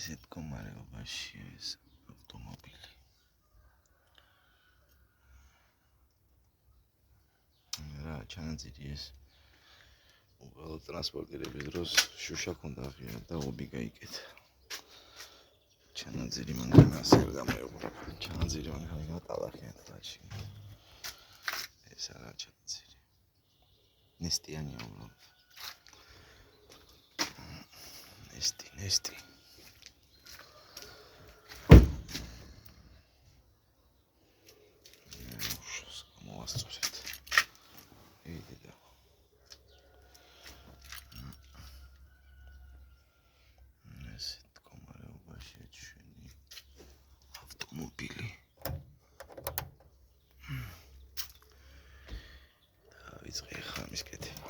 ესეთ მდგომარეობაში ეს ავტომობილი. რა ჩანაწერი ეს უბრალოდ ტრანსპორტირების დროს შუშა ქონდა ღია და ობი გაიკეთა. ჩანაწერი მანქანა ასე არ გამოიყურება. ჩანაწერი მანქანა ტალახიან თვალში. ეს არა ჩანაწერი. ნესტიანია უბრალოდ. ნესტი. მოასწორეთ. იდი და ესეთ მდგომარეობაშია ჩვენი ავტომობილი. დავიწყე ხა მის კეთება.